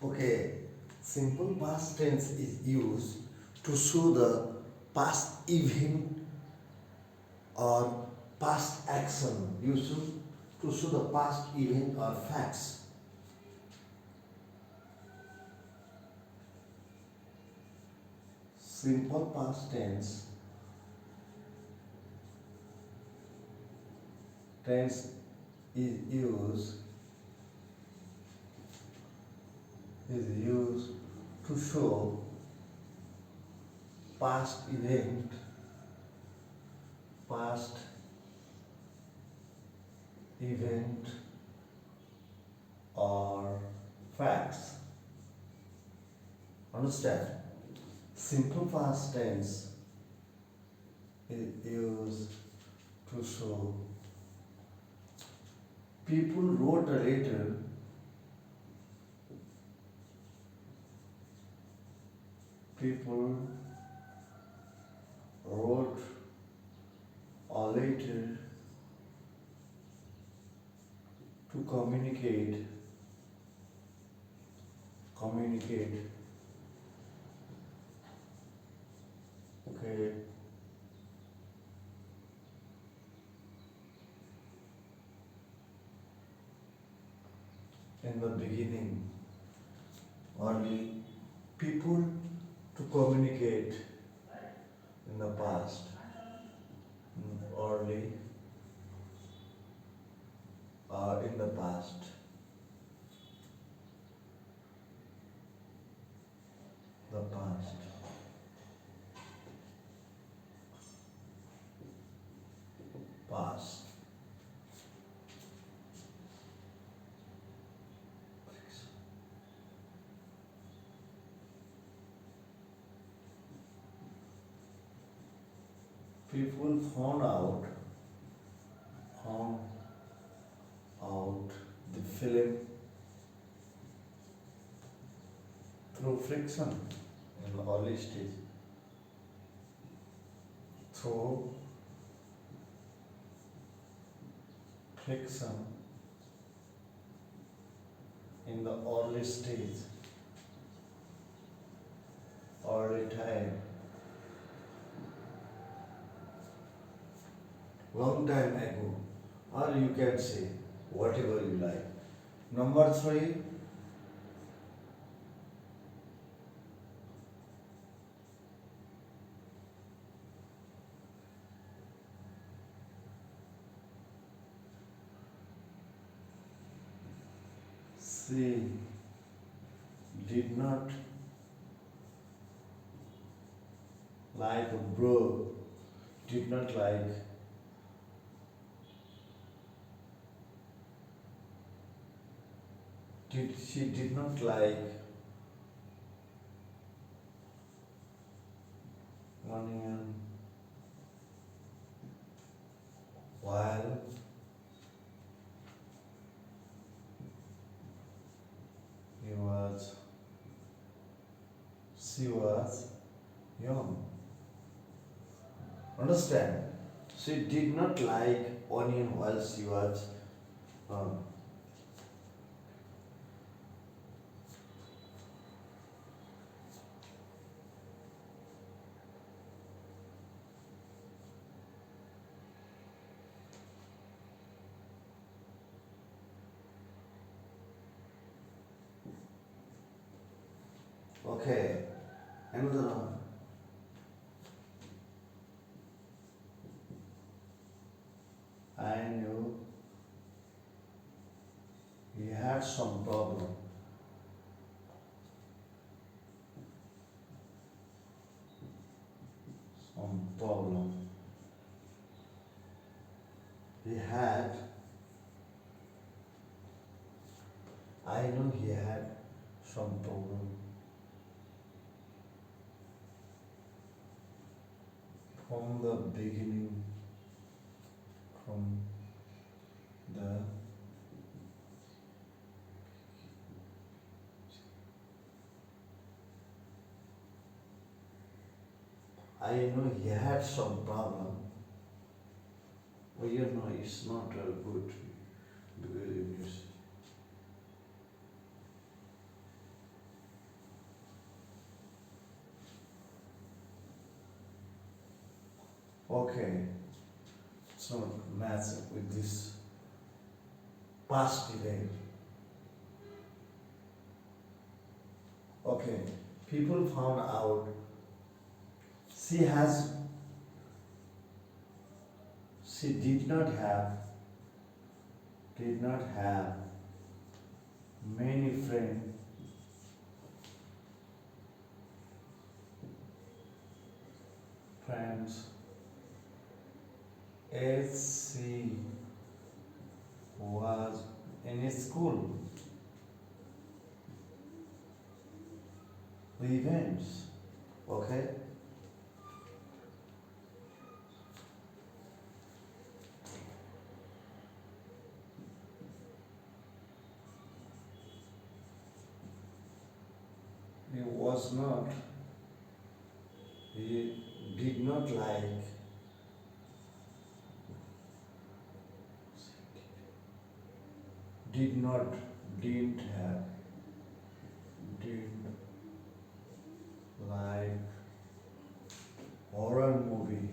Okay, simple past tense is used to show the past event or past action. Used to show the past event or facts. Simple past tense is used to show past past event or facts. Understand? Simple past tense is used to show people wrote a letter. People wrote a letter to communicate. Okay. In the beginning, only people to communicate in the past. Early in the past. The past. Past. People found out the film through friction in the early stage. Through friction in the early stage, early time, long time ago, or you can say whatever you like. Number three, she did not like bro, did not like she did not like onion while he was she was young. Understand? She did not like onion while she was young. Okay, another one. I knew he had some problem. Some problem. He had. I know he had some problem from the beginning. From the I know he had some problem. But you know it's not good because Okay, so match with this past event. Okay, people found out she has she did not have many friends as she was in school events. Okay, he was not he did not like did not didn't have didn't like horror movie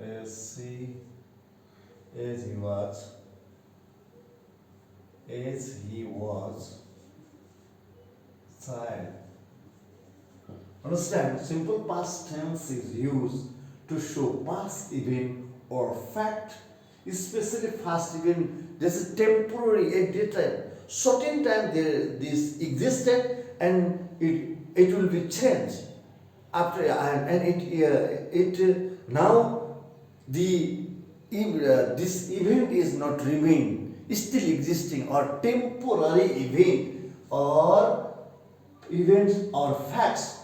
as she as he was child. Understand? Simple past tense is used to show past event or fact, especially past event. This is temporary at the time. Certain time this existed and it will be changed after and now the this event is not remain still existing or temporary event or events or facts.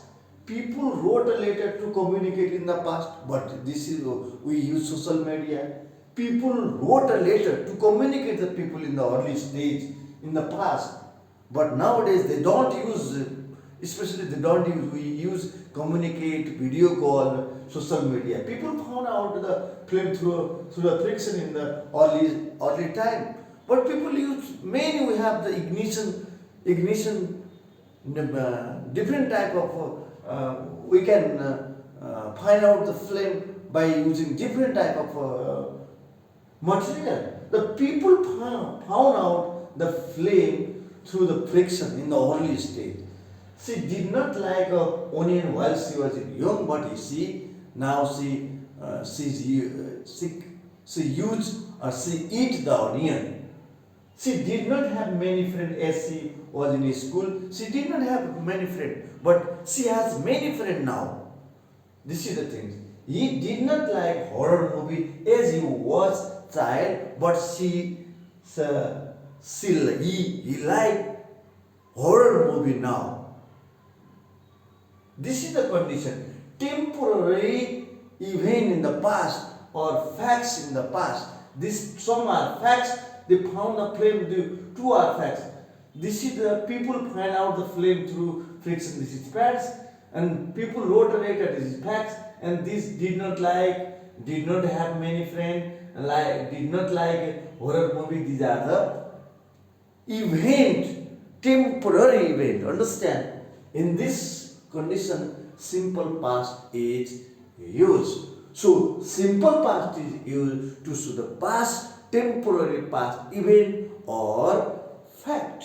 People wrote a letter to communicate in the past, but this is we use social media. People wrote a letter to communicate the people in the early stage in the past, but nowadays they don't use. Especially they don't use. We use communicate, video call, social media. People found out the film through the friction in the early time, but people use many. We have the ignition different type of we can find out the flame by using different type of material. The people found out the flame through the friction in the early stage. She did not like onion while she was young, but you see now she used or she eat the onion. She did not have many friends as she was in school. She did not have many friends, but she has many friends now. This is the thing. He did not like horror movie as he was child, but he liked horror movie now. This is the condition. Temporary event in the past or facts in the past. This some are facts. They found the flame. The two are facts. This is the people find out the flame through friction. This is facts, and people wrote a letter. This is facts, and this did not have many friends, did not like horror movie. These are the event, temporary event. Understand? In this condition, simple past is used. So simple past is used to show the past, temporary past event or fact.